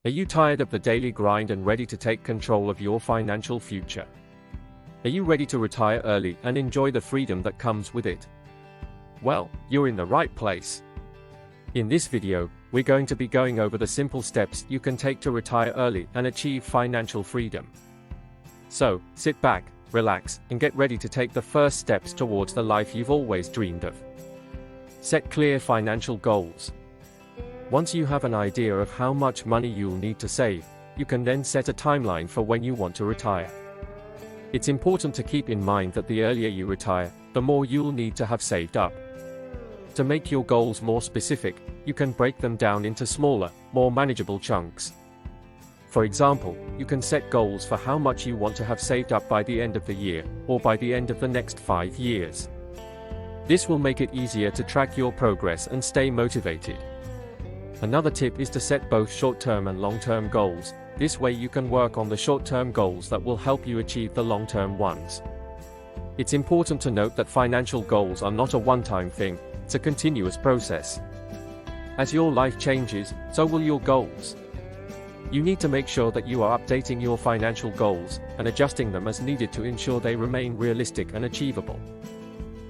Are you tired of the daily grind and ready to take control of your financial future? Are you ready to retire early and enjoy the freedom that comes with it? Well, you're in the right place. In this video, we're going to be going over the simple steps you can take to retire early and achieve financial freedom. So, sit back, relax, and get ready to take the first steps towards the life you've always dreamed of. Set clear financial goals. Once you have an idea of how much money you'll need to save, you can then set a timeline for when you want to retire. It's important to keep in mind that the earlier you retire, the more you'll need to have saved up. To make your goals more specific, you can break them down into smaller, more manageable chunks. For example, you can set goals for how much you want to have saved up by the end of the year, or by the end of the next 5 years. This will make it easier to track your progress and stay motivated. Another tip is to set both short-term and long-term goals. This way you can work on the short-term goals that will help you achieve the long-term ones. It's important to note that financial goals are not a one-time thing, it's a continuous process. As your life changes, so will your goals. You need to make sure that you are updating your financial goals and adjusting them as needed to ensure they remain realistic and achievable.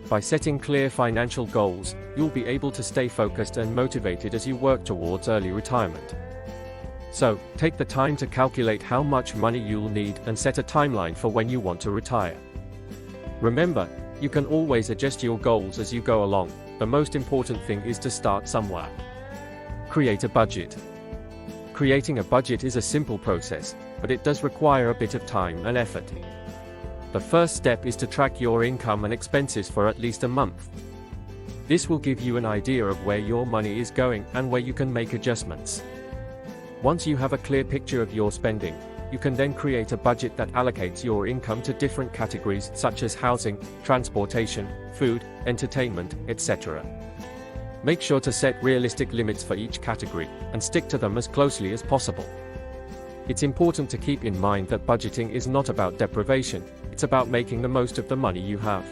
By setting clear financial goals, you'll be able to stay focused and motivated as you work towards early retirement. So, take the time to calculate how much money you'll need and set a timeline for when you want to retire. Remember, you can always adjust your goals as you go along. The most important thing is to start somewhere. Create a budget. Creating a budget is a simple process, but it does require a bit of time and effort. The first step is to track your income and expenses for at least a month. This will give you an idea of where your money is going and where you can make adjustments. Once you have a clear picture of your spending, you can then create a budget that allocates your income to different categories such as housing, transportation, food, entertainment, etc. Make sure to set realistic limits for each category and stick to them as closely as possible. It's important to keep in mind that budgeting is not about deprivation, it's about making the most of the money you have.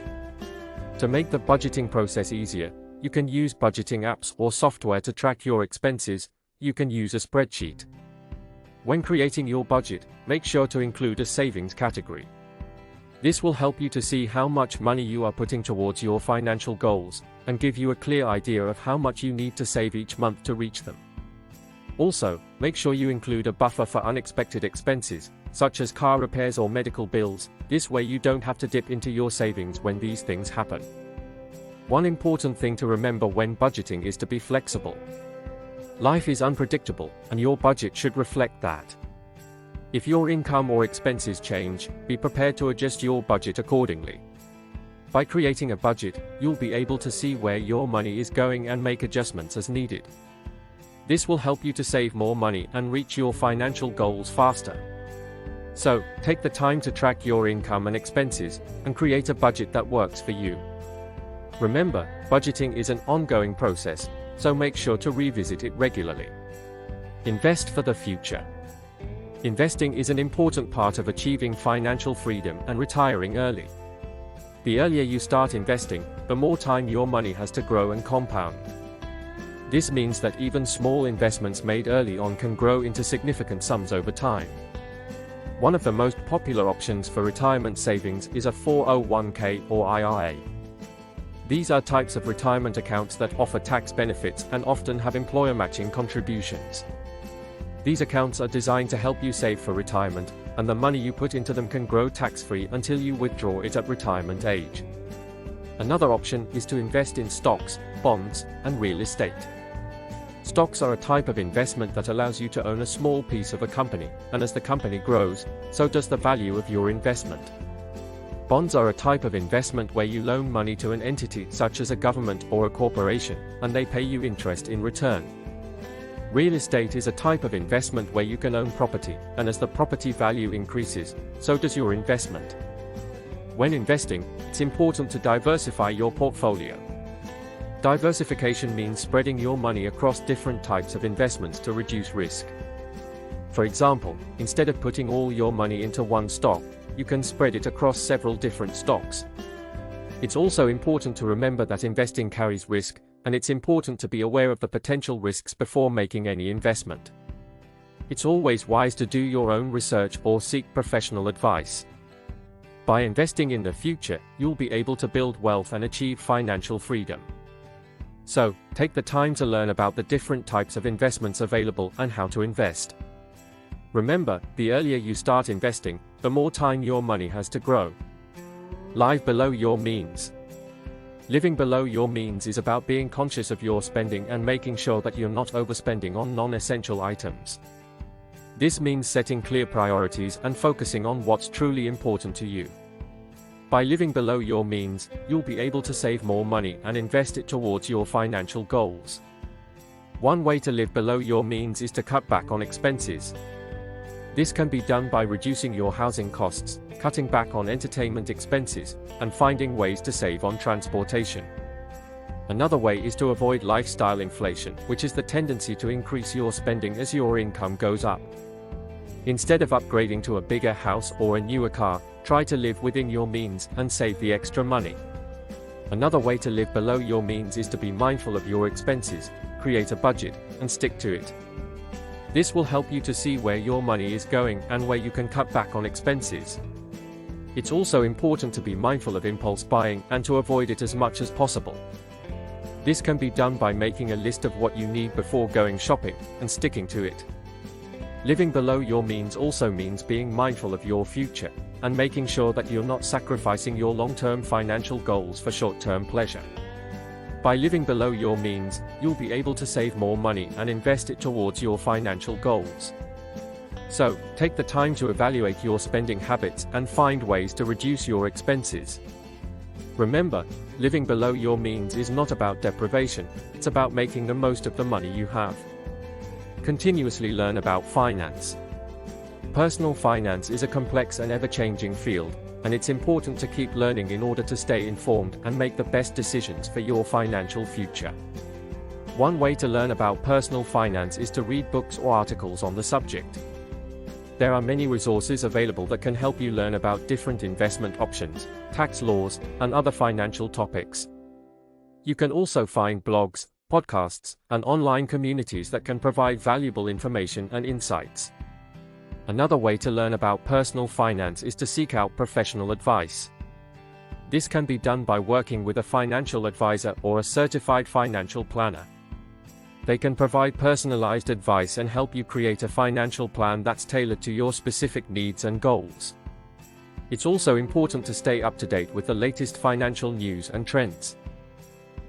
To make the budgeting process easier, you can use budgeting apps or software to track your expenses. You can use a spreadsheet. When creating your budget, make sure to include a savings category. This will help you to see how much money you are putting towards your financial goals, and give you a clear idea of how much you need to save each month to reach them. Also, make sure you include a buffer for unexpected expenses, such as car repairs or medical bills. This way you don't have to dip into your savings when these things happen. One important thing to remember when budgeting is to be flexible. Life is unpredictable, and your budget should reflect that. If your income or expenses change, be prepared to adjust your budget accordingly. By creating a budget, you'll be able to see where your money is going and make adjustments as needed. This will help you to save more money and reach your financial goals faster. So, take the time to track your income and expenses, and create a budget that works for you. Remember, budgeting is an ongoing process, so make sure to revisit it regularly. Invest for the future. Investing is an important part of achieving financial freedom and retiring early. The earlier you start investing, the more time your money has to grow and compound. This means that even small investments made early on can grow into significant sums over time. One of the most popular options for retirement savings is a 401k or IRA. These are types of retirement accounts that offer tax benefits and often have employer matching contributions. These accounts are designed to help you save for retirement, and the money you put into them can grow tax-free until you withdraw it at retirement age. Another option is to invest in stocks, bonds, and real estate. Stocks are a type of investment that allows you to own a small piece of a company, and as the company grows, so does the value of your investment. Bonds are a type of investment where you loan money to an entity such as a government or a corporation, and they pay you interest in return. Real estate is a type of investment where you can own property, and as the property value increases, so does your investment. When investing, it's important to diversify your portfolio. Diversification means spreading your money across different types of investments to reduce risk. For example, instead of putting all your money into one stock, you can spread it across several different stocks. It's also important to remember that investing carries risk, and it's important to be aware of the potential risks before making any investment. It's always wise to do your own research or seek professional advice. By investing in the future, you'll be able to build wealth and achieve financial freedom. So, take the time to learn about the different types of investments available and how to invest. Remember, the earlier you start investing, the more time your money has to grow. Live below your means. Living below your means is about being conscious of your spending and making sure that you're not overspending on non-essential items. This means setting clear priorities and focusing on what's truly important to you. By living below your means, you'll be able to save more money and invest it towards your financial goals. One way to live below your means is to cut back on expenses. This can be done by reducing your housing costs, cutting back on entertainment expenses, and finding ways to save on transportation. Another way is to avoid lifestyle inflation, which is the tendency to increase your spending as your income goes up. Instead of upgrading to a bigger house or a newer car, try to live within your means and save the extra money. Another way to live below your means is to be mindful of your expenses, create a budget, and stick to it. This will help you to see where your money is going and where you can cut back on expenses. It's also important to be mindful of impulse buying and to avoid it as much as possible. This can be done by making a list of what you need before going shopping, and sticking to it. Living below your means also means being mindful of your future, and making sure that you're not sacrificing your long-term financial goals for short-term pleasure. By living below your means, you'll be able to save more money and invest it towards your financial goals. So, take the time to evaluate your spending habits and find ways to reduce your expenses. Remember, living below your means is not about deprivation, it's about making the most of the money you have. Continuously learn about finance. Personal finance is a complex and ever-changing field, and it's important to keep learning in order to stay informed and make the best decisions for your financial future. One way to learn about personal finance is to read books or articles on the subject. There are many resources available that can help you learn about different investment options, tax laws, and other financial topics. You can also find blogs, podcasts, and online communities that can provide valuable information and insights. Another way to learn about personal finance is to seek out professional advice. This can be done by working with a financial advisor or a certified financial planner. They can provide personalized advice and help you create a financial plan that's tailored to your specific needs and goals. It's also important to stay up to date with the latest financial news and trends.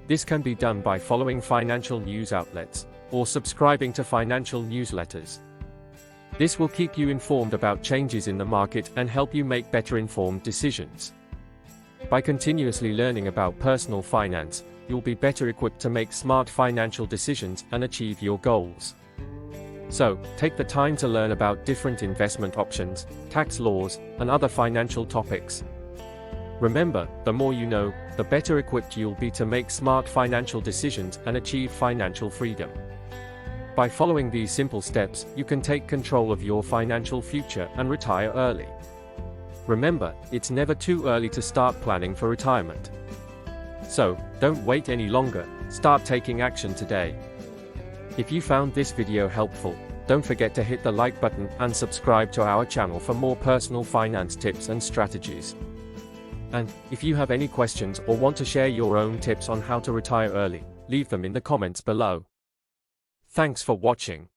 This can be done by following financial news outlets, or subscribing to financial newsletters. This will keep you informed about changes in the market and help you make better informed decisions. By continuously learning about personal finance, you'll be better equipped to make smart financial decisions and achieve your goals. So, take the time to learn about different investment options, tax laws, and other financial topics. Remember, the more you know, the better equipped you'll be to make smart financial decisions and achieve financial freedom. By following these simple steps, you can take control of your financial future and retire early. Remember, it's never too early to start planning for retirement. So, don't wait any longer, start taking action today. If you found this video helpful, don't forget to hit the like button and subscribe to our channel for more personal finance tips and strategies. And, if you have any questions or want to share your own tips on how to retire early, leave them in the comments below. Thanks for watching.